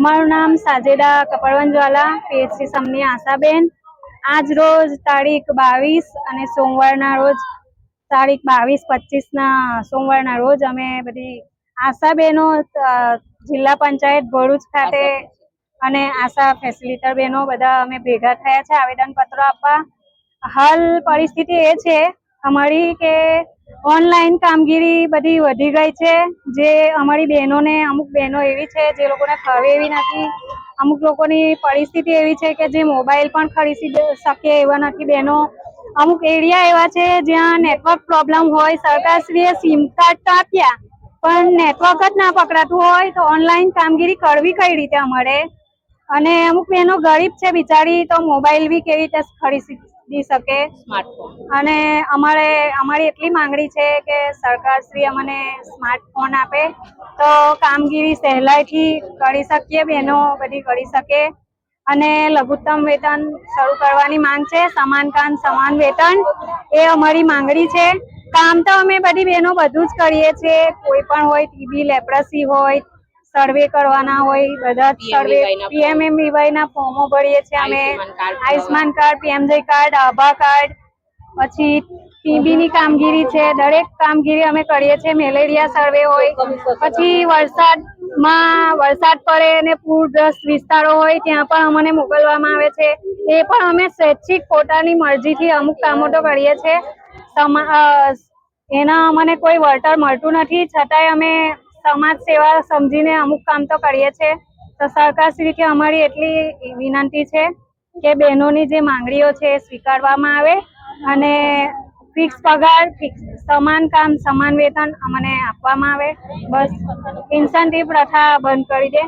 મારું નામ સાજેદા કપડવંજવાલા પીએચસી સમની આશાબેન। આજ રોજ તારીખ 22 અને સોમવારના રોજ તારીખ 22-25 સોમવારના રોજ અમે બધી આશાબેનો જિલ્લા પંચાયત ભરૂચ ખાતે અને આશા ફેસિલિટર બહેનો બધા અમે ભેગા થયા છે આવેદનપત્રો આપવા। હાલ પરિસ્થિતિ એ છે અમારી કે ઓનલાઈન કામગીરી બધી વધી ગઈ છે, જે અમારી બહેનોને અમુક બહેનો એવી છે જે લોકોને ફાવે એવી નથી। અમુક લોકોની પરિસ્થિતિ એવી છે કે જે મોબાઈલ પણ ખરીદી શકે એવા નથી બહેનો। અમુક એરિયા એવા છે જ્યાં નેટવર્ક પ્રોબ્લેમ હોય, સરકારશ્રીએ સિમ કાર્ડ તો આપ્યા પણ નેટવર્ક જ ના પકડાતું હોય તો ઓનલાઈન કામગીરી કરવી કઈ રીતે અમારે? અને અમુક બહેનો ગરીબ છે બિચારી, તો મોબાઈલ બી કેવી રીતે ખરીદી શકે સ્માર્ટફોન? અને અમારી એટલી માંગણી છે કે સરકારશ્રી અમને સ્માર્ટફોન આપે તો કામગીરી સહેલાઈથી કરી શકીએ, બહેનો બધી કરી શકે। અને લઘુત્તમ વેતન શરૂ કરવાની માંગ છે, સમાન કામ સમાન વેતન એ અમારી માંગણી છે। કામ તો અમે બધી બહેનો બધું જ કરીએ છીએ, કોઈ પણ હોય, ટીબી લેપ્રસી હોય, સર્વે કરવાના હોય, બધા સર્વે PMMVY ના ફોર્મો ભરીએ છીએ અમે, આયુષ્માન કાર્ડ, PMJ કાર્ડ, આભા કાર્ડ, પછી ટીબી ની કામગીરી છે, દરેક કામગીરી અમે કરીએ છીએ। મેલેરિયા સર્વે હોય, પછી વરસાદ પડે અને પૂરગ્રસ્ત વિસ્તારો હોય ત્યાં પણ અમને મોકલવામાં આવે છે, એ પણ અમે સ્વૈચ્છિક પોતાની મરજીથી અમુક કામો તો કરીએ છીએ। એના અમને કોઈ વળતર મળતું નથી, છતાંય અમે સમાજ સેવા સમજીને અમુક કામ તો કરીએ છીએ। તો સરકારશ્રીથી અમારી એટલી વિનંતી છે કે બહેનોની જે માંગણીઓ છે એ સ્વીકારવામાં આવે અને ફિક્સ પગાર, સમાન કામ સમાન વેતન અમને આપવામાં આવે। બસ ઇન્સેન્ટિવ પ્રથા બંધ કરી દે।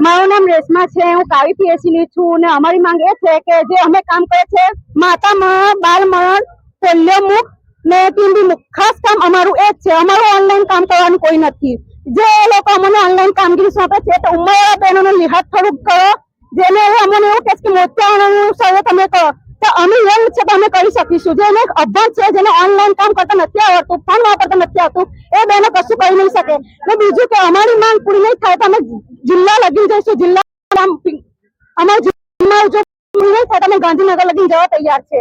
મારું નામ રેશમા છે, હું કાવી પીએચસી ની છું અને અમારી માંગ એ છે કે જે અમે કામ કરે છે માતા મરણ, બાળ મરણ, પોલિયો મુક્ત ને ટીબી મુક્ત, ખાસ કામ અમારું એ જ છે। અમારું ઓનલાઈન કામ કરવાનું કોઈ નથી। જે લોકો અમને ઓનલાઈન કામગીરી સોંપે છે તો ઉંમરવાળા બહેનોનો લિહાજ થોડુંક કરો, જેને અમને એવું કે મોતિયાનું સર્વે તમે કરો તો અમે યંગ છે તો અમે કરી શકીશું। જેને અભ્યાસ છે, જેને ઓનલાઈન કામ કરતા નથી આવડતું, ફોન વાપરતા નથી આવતું, એ બહેનો કશું કરી નહીં શકે। ને બીજું કે અમારી માંગ પૂરી નહીં થાય તો અમે જિલ્લા લગી જઈશું। જિલ્લા અમારી જો પૂરી નહીં થાય તો અમે ગાંધીનગર લગી જવા તૈયાર છે।